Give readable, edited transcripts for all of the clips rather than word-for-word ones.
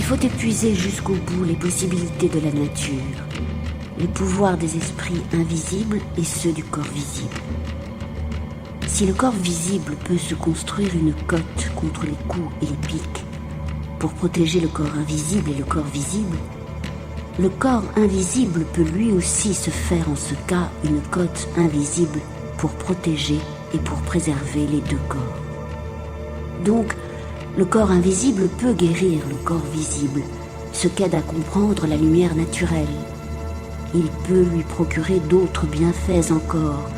faut épuiser jusqu'au bout les possibilités de la nature, les pouvoirs des esprits invisibles et ceux du corps visible. Si le corps visible peut se construire une cotte contre les coups et les piques pour protéger le corps invisible et le corps visible, le corps invisible peut lui aussi se faire en ce cas une cotte invisible pour protéger et pour préserver les deux corps. Donc, le corps invisible peut guérir le corps visible, ce qu'aide à comprendre la lumière naturelle. Il peut lui procurer d'autres bienfaits encore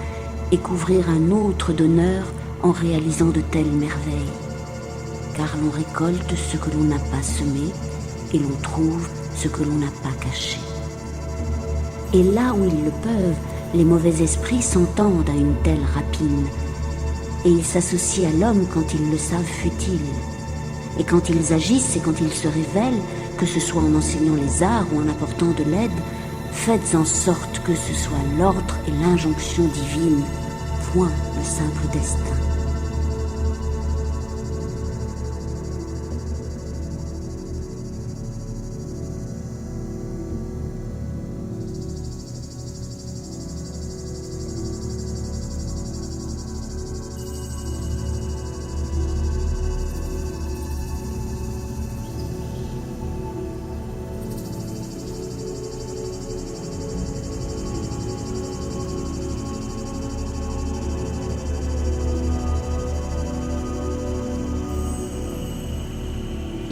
et couvrir un autre donneur en réalisant de telles merveilles. Car l'on récolte ce que l'on n'a pas semé et l'on trouve ce que l'on n'a pas caché. Et là où ils le peuvent, les mauvais esprits s'entendent à une telle rapine, et ils s'associent à l'homme quand ils le savent futile. Et quand ils agissent et quand ils se révèlent, que ce soit en enseignant les arts ou en apportant de l'aide, faites en sorte que ce soit l'ordre et l'injonction divine, point le simple destin.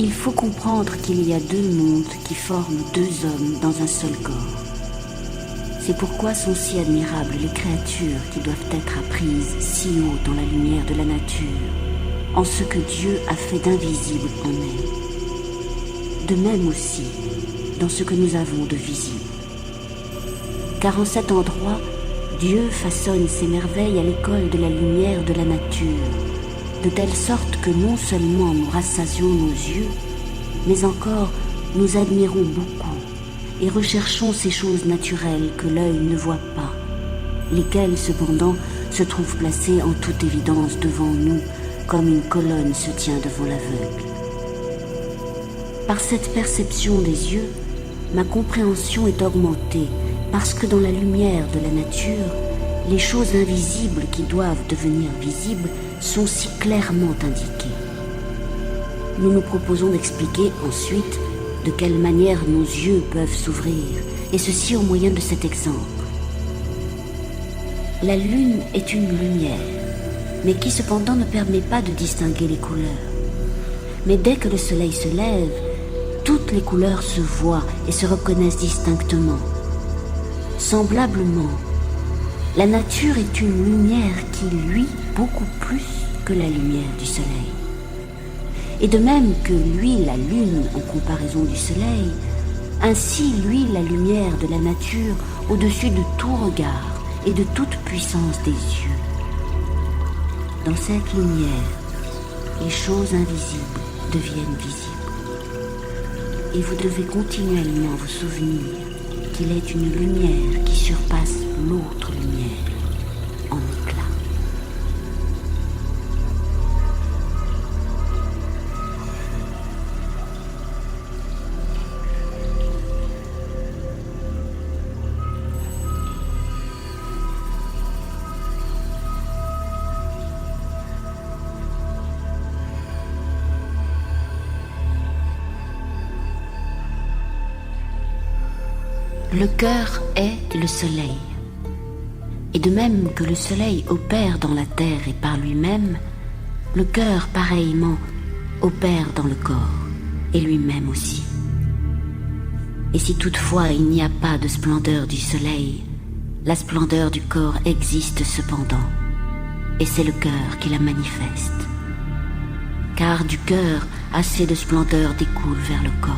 Il faut comprendre qu'il y a deux mondes qui forment deux hommes dans un seul corps. C'est pourquoi sont si admirables les créatures qui doivent être apprises si haut dans la lumière de la nature, en ce que Dieu a fait d'invisible en elles. De même aussi dans ce que nous avons de visible. Car en cet endroit, Dieu façonne ses merveilles à l'école de la lumière de la nature, de telle sorte que non seulement nous rassasions nos yeux, mais encore nous admirons beaucoup et recherchons ces choses naturelles que l'œil ne voit pas, lesquelles cependant se trouvent placées en toute évidence devant nous, comme une colonne se tient devant l'aveugle. Par cette perception des yeux, ma compréhension est augmentée, parce que dans la lumière de la nature, les choses invisibles qui doivent devenir visibles sont si clairement indiquées. Nous nous proposons d'expliquer ensuite de quelle manière nos yeux peuvent s'ouvrir, et ceci au moyen de cet exemple. La lune est une lumière, mais qui cependant ne permet pas de distinguer les couleurs. Mais dès que le soleil se lève, toutes les couleurs se voient et se reconnaissent distinctement. Semblablement, la nature est une lumière qui luit beaucoup plus que la lumière du soleil. Et de même que luit la lune en comparaison du soleil, ainsi luit la lumière de la nature au-dessus de tout regard et de toute puissance des yeux. Dans cette lumière, les choses invisibles deviennent visibles. Et vous devez continuellement vous souvenir qu'il est une lumière qui surpasse l'autre lumière en éclat. Le cœur est le soleil. Et de même que le soleil opère dans la terre et par lui-même, le cœur pareillement opère dans le corps et lui-même aussi. Et si toutefois il n'y a pas de splendeur du soleil, la splendeur du corps existe cependant, et c'est le cœur qui la manifeste. Car du cœur, assez de splendeur découle vers le corps.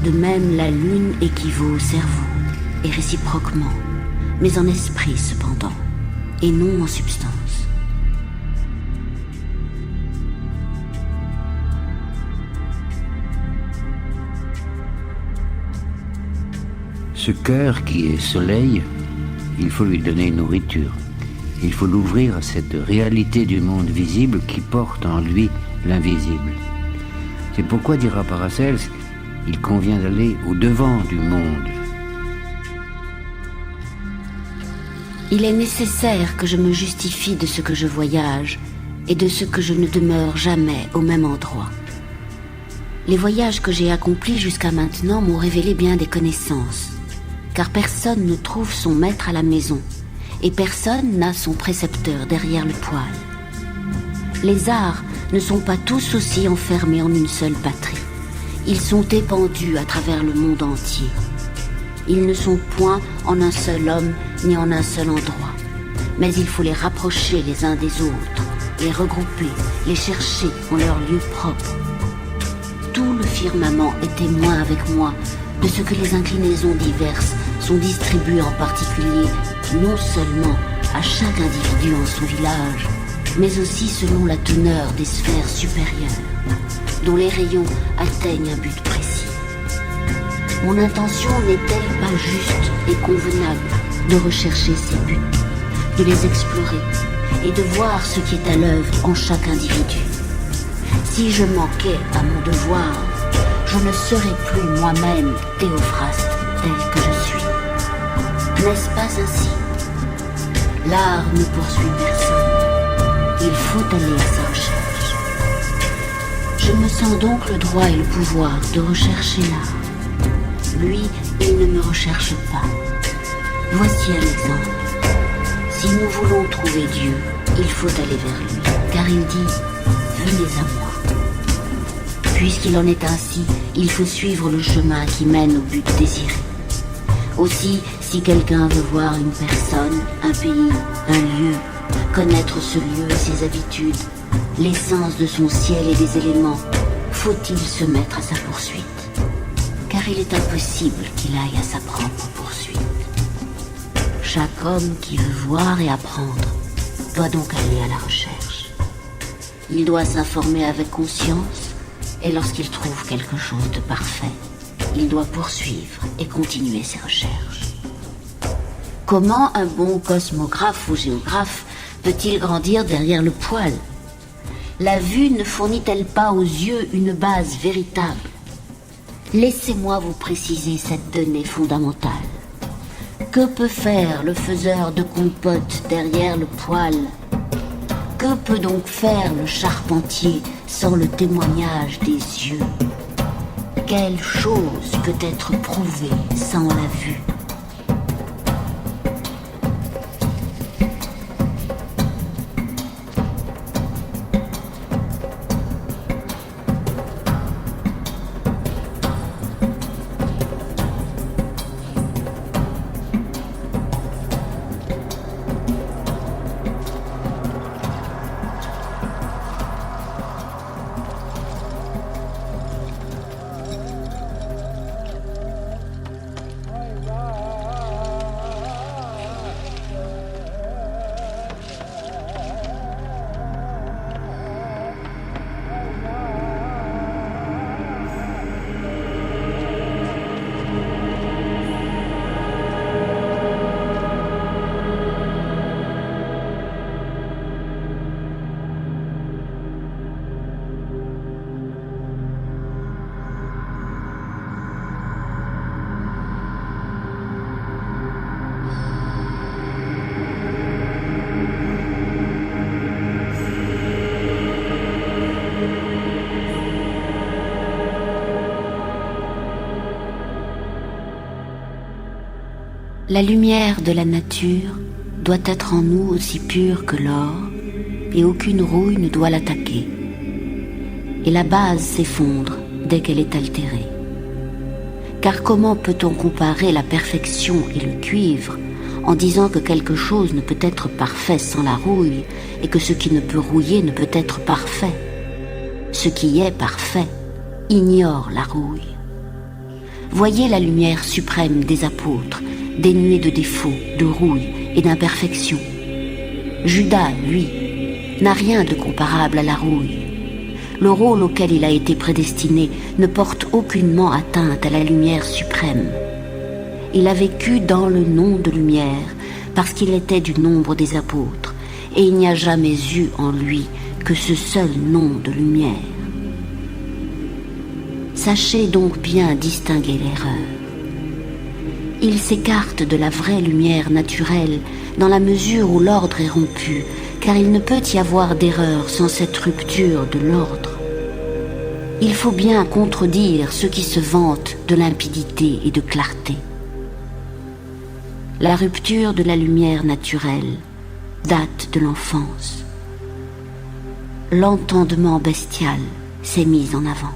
De même, la lune équivaut au cerveau, et réciproquement, mais en esprit cependant, et non en substance. Ce cœur qui est soleil, il faut lui donner nourriture. Il faut l'ouvrir à cette réalité du monde visible qui porte en lui l'invisible. C'est pourquoi, dira Paracelse, il convient d'aller au-devant du monde. Il est nécessaire que je me justifie de ce que je voyage et de ce que je ne demeure jamais au même endroit. Les voyages que j'ai accomplis jusqu'à maintenant m'ont révélé bien des connaissances, car personne ne trouve son maître à la maison et personne n'a son précepteur derrière le poêle. Les arts ne sont pas tous aussi enfermés en une seule patrie. Ils sont épandus à travers le monde entier. Ils ne sont point en un seul homme ni en un seul endroit, mais il faut les rapprocher les uns des autres, les regrouper, les chercher en leur lieu propre. Tout le firmament est témoin avec moi de ce que les inclinaisons diverses sont distribuées en particulier, non seulement à chaque individu en son village, mais aussi selon la teneur des sphères supérieures, dont les rayons atteignent un but précis. Mon intention n'est-elle pas juste et convenable de rechercher ces buts, de les explorer et de voir ce qui est à l'œuvre en chaque individu? Si je manquais à mon devoir, je ne serais plus moi-même Théophraste tel que je suis. N'est-ce pas ainsi? L'art ne poursuit personne. Il faut aller à sa recherche. Je me sens donc le droit et le pouvoir de rechercher l'art. Lui, il ne me recherche pas. Voici un exemple. Si nous voulons trouver Dieu, il faut aller vers lui, car il dit « Venez à moi ». Puisqu'il en est ainsi, il faut suivre le chemin qui mène au but désiré. Aussi, si quelqu'un veut voir une personne, un pays, un lieu, connaître ce lieu et ses habitudes, l'essence de son ciel et des éléments, faut-il se mettre à sa poursuite? Car il est impossible qu'il aille à sa propre poursuite. Chaque homme qui veut voir et apprendre doit donc aller à la recherche. Il doit s'informer avec conscience, et lorsqu'il trouve quelque chose de parfait, il doit poursuivre et continuer ses recherches. Comment un bon cosmographe ou géographe peut-il grandir derrière le poêle? La vue ne fournit-elle pas aux yeux une base véritable? Laissez-moi vous préciser cette donnée fondamentale. Que peut faire le faiseur de compote derrière le poêle? Que peut donc faire le charpentier sans le témoignage des yeux? Quelle chose peut être prouvée sans la vue? La lumière de la nature doit être en nous aussi pure que l'or, et aucune rouille ne doit l'attaquer. Et la base s'effondre dès qu'elle est altérée. Car comment peut-on comparer la perfection et le cuivre en disant que quelque chose ne peut être parfait sans la rouille et que ce qui ne peut rouiller ne peut être parfait? Ce qui est parfait ignore la rouille. Voyez la lumière suprême des apôtres, dénuée de défauts, de rouille et d'imperfection. Judas, lui, n'a rien de comparable à la rouille. Le rôle auquel il a été prédestiné ne porte aucunement atteinte à la lumière suprême. Il a vécu dans le nom de lumière parce qu'il était du nombre des apôtres, et il n'y a jamais eu en lui que ce seul nom de lumière. Sachez donc bien distinguer l'erreur. Il s'écarte de la vraie lumière naturelle dans la mesure où l'ordre est rompu, car il ne peut y avoir d'erreur sans cette rupture de l'ordre. Il faut bien contredire ceux qui se vantent de limpidité et de clarté. La rupture de la lumière naturelle date de l'enfance. L'entendement bestial s'est mis en avant.